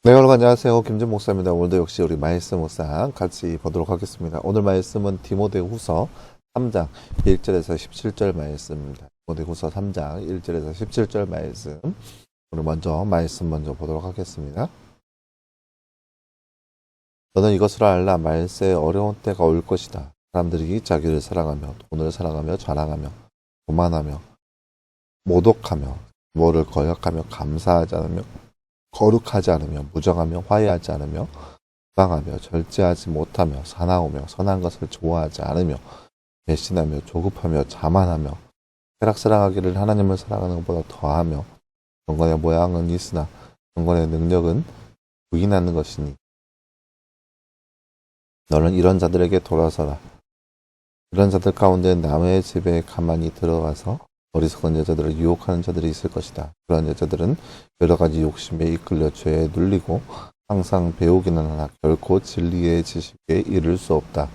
네, 여러분 안녕하세요. 김준 목사입니다. 오늘도 역시 우리 말씀 묵상 같이 보도록 하겠습니다. 오늘 말씀은 디모데후서 3장 1절에서 17절 말씀입니다. 디모데후서 3장 1절에서 17절 말씀. 오늘 말씀 먼저 보도록 하겠습니다. 너는 이것을 알라. 말세에 어려운 때가 올 것이다. 사람들이 자기를 사랑하며 돈을 사랑하며 자랑하며 교만하며 모독하며 부모를 거역하며 감사하지 않으며 거룩하지 않으며 무정하며 화해하지 않으며 비방하며 절제하지 못하며 사나우며 선한 것을 좋아하지 않으며 배신하며 조급하며 자만하며 쾌락사랑하기를 하나님을 사랑하는 것보다 더하며 경건의 모양은 있으나 경건의 능력은 부인하는 것이니 너는 이런 자들에게 돌아서라. 이런 자들 가운데 남의 집에 가만히 들어가서 어리석은 여자들을 유혹하는 자들이 있을 것이다. 그런 여자들은 여러 가지 욕심에 이끌려 죄에 눌리고 항상 배우기는 하나 결코 진리의 지식에 이를 수 없다.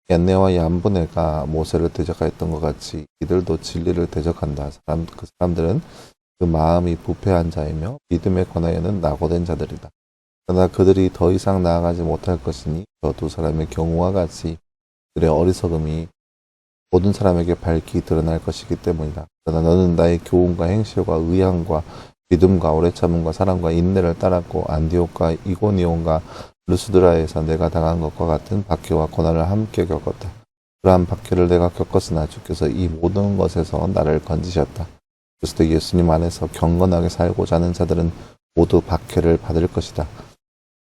얀네와 얀보네가 모세를 대적하였던 것 같이 이들도 진리를 대적한다. 그 사람들은 그 마음이 부패한 자이며 믿음에 관하여는 낙오된 자들이다. 그러나 그들이 더 이상 나아가지 못할 것이니 저 두 사람의 경우와 같이 그들의 어리석음이 모든 사람에게 밝히 드러날 것이기 때문이다. 그러나 너는 나의 교훈과 행실과 의향과 믿음과 오래 참음과 사랑과 인내를 따랐고 안디옥과 이고니온과 루스드라에서 내가 당한 것과 같은 박해와 고난을 함께 겪었다. 그러한 박해를 내가 겪었으나 주께서 이 모든 것에서 나를 건지셨다. 그리스도 예수님 안에서 경건하게 살고자 하는 자들은 모두 박해를 받을 것이다.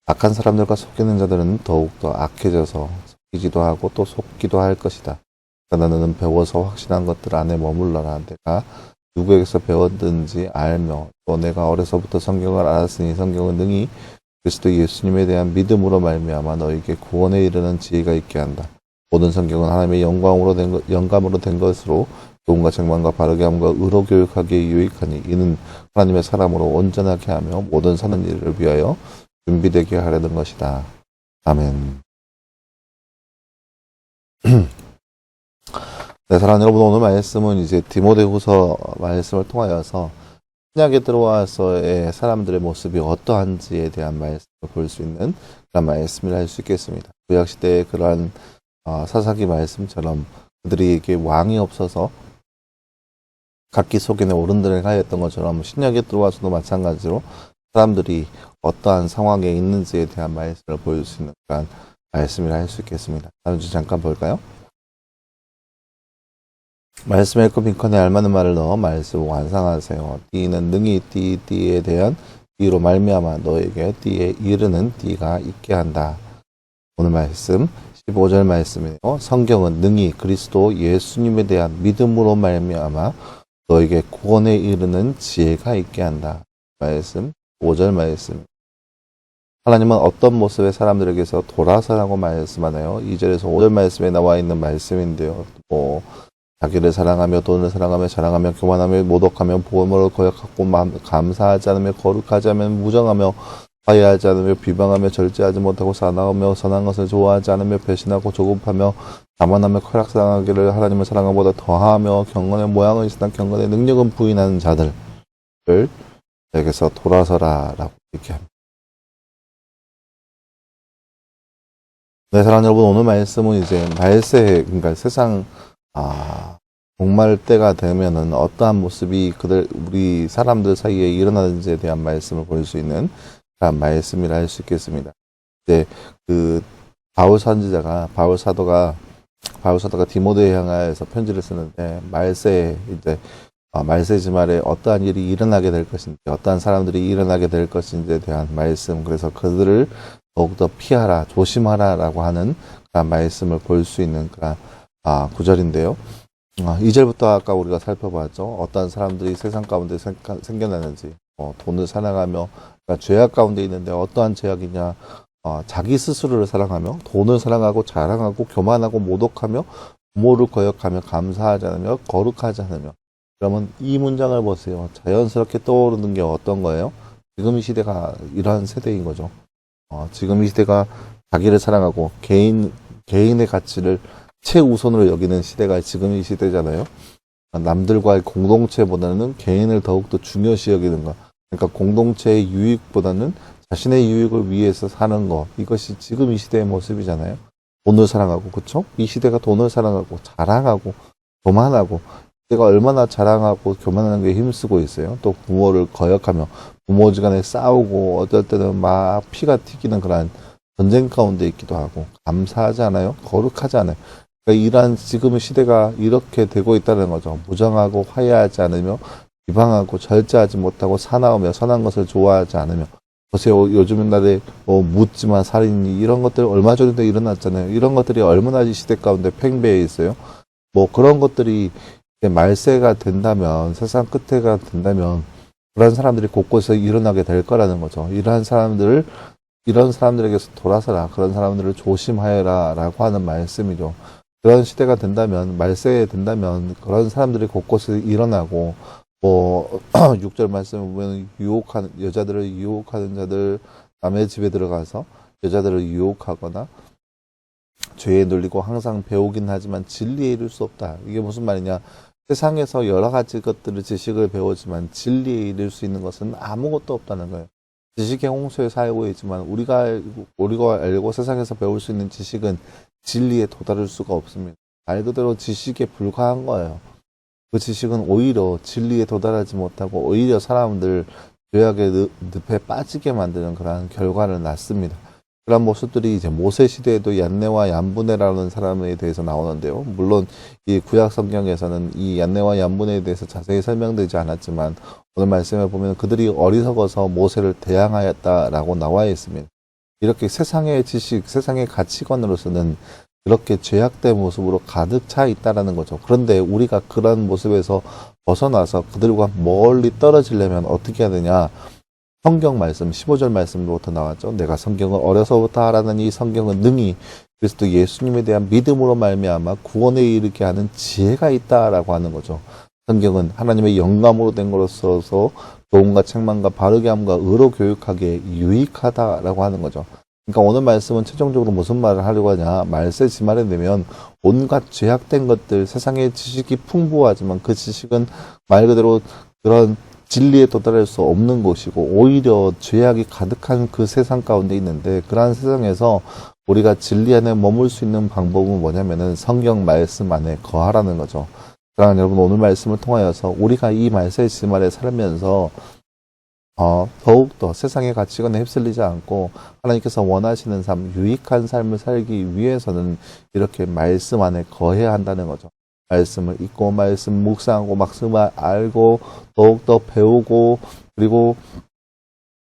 악한 사람들과 속이는 자들은 더욱더 악해져서 속이기도 하고 또 속기도 할 것이다. 그러나 너는 배워서 확신한 것들 안에 머물러라. 내가 누구에게서 배웠든지 알며 또 내가 어려서부터 성경을 알았으니 성경은 능히 그리스도 예수님에 대한 믿음으로 말미암아 너에게 구원에 이르는 지혜가 있게 한다. 모든 성경은 하나님의 영감으로 된 것으로 교훈과 책망과 바르게 함과 의로 교육하기에 유익하니 이는 하나님의 사람으로 온전하게 하며 모든 사는 일을 위하여 준비되게 하려는 것이다. 아멘. 네, 사랑하는 여러분, 오늘 말씀은 이제 디모데후서 말씀을 통하여서 신약에 들어와서의 사람들의 모습이 어떠한지에 대한 말씀을 볼 수 있는 그런 말씀이라 할 수 있겠습니다. 구약시대의 그러한 사사기 말씀처럼 그들에게 왕이 없어서 각기 소견의 어른들을 하였던 것처럼 신약에 들어와서도 마찬가지로 사람들이 어떠한 상황에 있는지에 대한 말씀을 보일 수 있는 그런 말씀이라 할 수 있겠습니다. 다음 주 잠깐 볼까요? 말씀에 읽고 빈컨에 알맞는 말을 넣어 말씀을 완성하세요. 띠는 능히 띠에 대한 띠로 말미암아 너에게 띠에 이르는 띠가 있게 한다. 오늘 말씀 15절 말씀이네요. 성경은 능히 그리스도 예수님에 대한 믿음으로 말미암아 너에게 구원에 이르는 지혜가 있게 한다. 말씀 5절 말씀. 하나님은 어떤 모습의 사람들에게서 돌아서라고 말씀하나요? 2절에서 5절 말씀에 나와 있는 말씀인데요. 자기를 사랑하며 돈을 사랑하며 자랑하며 교만하며 모독하며 부모를 거역하고 감사하지 않으며 거룩하지 않으며 무정하며 화해하지 않으며 비방하며 절제하지 못하고 사나우며 선한 것을 좋아하지 않으며 배신하고 조급하며 자만하며 쾌락사랑하기를 하나님을 사랑한 것보다 더하며 경건의 모양은 있으나 경건의 능력은 부인하는 자들을 내게서 돌아서라 라고 얘기합니다. 네, 사랑하는 여러분, 오늘 말씀은 이제 말세, 그러니까 세상 목말 때가 되면은 어떠한 모습이 우리 사람들 사이에 일어나는지에 대한 말씀을 볼 수 있는 그런 말씀이라 할 수 있겠습니다. 이제 바울 사도가 디모데에 향하여서 편지를 쓰는데 말세 지말에 어떠한 일이 일어나게 될 것인지, 어떠한 사람들이 일어나게 될 것인지에 대한 말씀, 그래서 그들을 더욱더 피하라, 조심하라라고 하는 그런 말씀을 볼 수 있는 그런 구절인데요. 2절부터 아까 우리가 살펴봤죠. 어떤 사람들이 세상 가운데 생겨나는지, 돈을 사랑하며, 그러니까 죄악 가운데 있는데 어떠한 죄악이냐, 자기 스스로를 사랑하며, 돈을 사랑하고, 자랑하고, 교만하고, 모독하며, 부모를 거역하며, 감사하지 않으며, 거룩하지 않으며. 그러면 이 문장을 보세요. 자연스럽게 떠오르는 게 어떤 거예요? 지금 이 시대가 이러한 세대인 거죠. 지금 이 시대가 자기를 사랑하고, 개인의 가치를 최우선으로 여기는 시대가 지금 이 시대잖아요. 남들과의 공동체보다는 개인을 더욱더 중요시 여기는 것. 그러니까 공동체의 유익보다는 자신의 유익을 위해서 사는 것, 이것이 지금 이 시대의 모습이잖아요. 돈을 사랑하고, 그쵸? 이 시대가 돈을 사랑하고 자랑하고 교만하고, 내가 얼마나 자랑하고 교만하는 게 힘쓰고 있어요. 또 부모를 거역하며 부모지간에 싸우고 어떨 때는 막 피가 튀기는 그런 전쟁 가운데 있기도 하고, 감사하지 않아요? 거룩하지 않아요? 그러니까 이러한 지금의 시대가 이렇게 되고 있다는 거죠. 무정하고 화해하지 않으며 비방하고 절제하지 못하고 사나우며 선한 것을 좋아하지 않으며, 보세요. 요즘 날에 묻지마 살인이 이런 것들 얼마 전에도 일어났잖아요. 이런 것들이 얼마나 이 시대 가운데 팽배해 있어요. 뭐 그런 것들이 말세가 된다면, 세상 끝에가 된다면 그런 사람들이 곳곳에서 일어나게 될 거라는 거죠. 이런 사람들에게서 돌아서라. 그런 사람들을 조심하여라 라고 하는 말씀이죠. 그런 시대가 된다면, 말세에 된다면 그런 사람들이 곳곳에서 일어나고, 뭐 6절 말씀을 보면 여자들을 유혹하는 자들, 남의 집에 들어가서 여자들을 유혹하거나 죄에 눌리고 항상 배우긴 하지만 진리에 이를 수 없다. 이게 무슨 말이냐? 세상에서 여러 가지 것들을 지식을 배우지만 진리에 이를 수 있는 것은 아무것도 없다는 거예요. 지식의 홍수에 살고 있지만 우리가 알고 세상에서 배울 수 있는 지식은 진리에 도달할 수가 없습니다. 말 그대로 지식에 불과한 거예요. 그 지식은 오히려 진리에 도달하지 못하고 오히려 사람들 죄악의 늪에 빠지게 만드는 그러한 결과를 낳습니다. 그런 모습들이 이제 모세 시대에도 얀네와 얀부네라는 사람에 대해서 나오는데요. 물론 이 구약 성경에서는 이 얀네와 얀부네에 대해서 자세히 설명되지 않았지만 오늘 말씀에 보면 그들이 어리석어서 모세를 대항하였다라고 나와 있습니다. 이렇게 세상의 지식, 세상의 가치관으로서는 그렇게 죄악된 모습으로 가득 차 있다라는 거죠. 그런데 우리가 그런 모습에서 벗어나서 그들과 멀리 떨어지려면 어떻게 해야 되냐? 성경 말씀, 15절 말씀부터 나왔죠. 내가 성경을 어려서부터 알아는 이 성경은 능히 그리스도 예수님에 대한 믿음으로 말미암아 구원에 이르게 하는 지혜가 있다라고 하는 거죠. 성경은 하나님의 영감으로 된 것으로서 도움과 책망과 바르게 함과 의로 교육하기에 유익하다라고 하는 거죠. 그러니까 오늘 말씀은 최종적으로 무슨 말을 하려고 하냐? 말세 지말에 되면 온갖 죄악된 것들, 세상의 지식이 풍부하지만 그 지식은 말 그대로 그런 진리에 도달할 수 없는 것이고 오히려 죄악이 가득한 그 세상 가운데 있는데, 그러한 세상에서 우리가 진리 안에 머물 수 있는 방법은 뭐냐면은 성경 말씀 안에 거하라는 거죠. 그러나 여러분, 오늘 말씀을 통하여서 우리가 이 말세 지말에 살면서 더욱더 세상의 가치관에 휩쓸리지 않고 하나님께서 원하시는 삶, 유익한 삶을 살기 위해서는 이렇게 말씀 안에 거해야 한다는 거죠. 말씀을 읽고 말씀 묵상하고 말씀을 알고 더욱더 배우고 그리고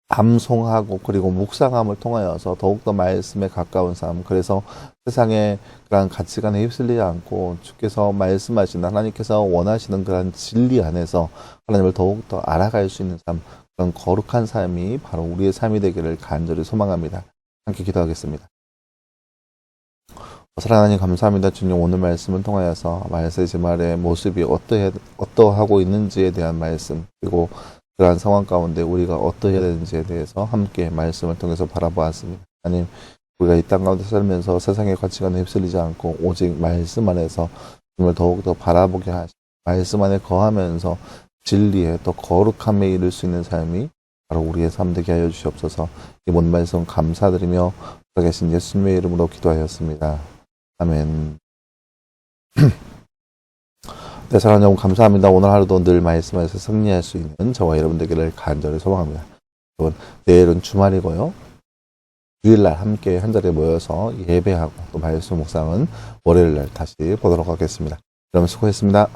암송하고 그리고 묵상함을 통하여서 더욱더 말씀에 가까운 삶, 그래서 세상의 그런 가치관에 휩쓸리지 않고 주께서 말씀하시는, 하나님께서 원하시는 그런 진리 안에서 하나님을 더욱더 알아갈 수 있는 삶, 그런 거룩한 삶이 바로 우리의 삶이 되기를 간절히 소망합니다. 함께 기도하겠습니다. 사랑하는 하나님, 감사합니다. 주님, 오늘 말씀을 통하여서 말세 지말의 모습이 어떠하고 있는지에 대한 말씀, 그리고 그러한 상황 가운데 우리가 어떠해야 되는지에 대해서 함께 말씀을 통해서 바라보았습니다. 하나님, 우리가 이 땅 가운데 살면서 세상의 가치관에 휩쓸리지 않고 오직 말씀 안에서 주님을 더욱더 바라보게 하시고 말씀 안에 거하면서 진리에 또 거룩함에 이를 수 있는 삶이 바로 우리의 삶 되게 하여 주시옵소서. 이 모든 말씀 감사드리며 살아계신 예수님의 이름으로 기도하였습니다. 아멘. 네, 사랑하는 여러분, 감사합니다. 오늘 하루도 늘 말씀에서 승리할 수 있는 저와 여러분 되기를 간절히 소망합니다. 여러분, 내일은 주말이고요. 주일날 함께 한 자리에 모여서 예배하고 또 말씀 묵상은 월요일날 다시 보도록 하겠습니다. 여러분 수고했습니다.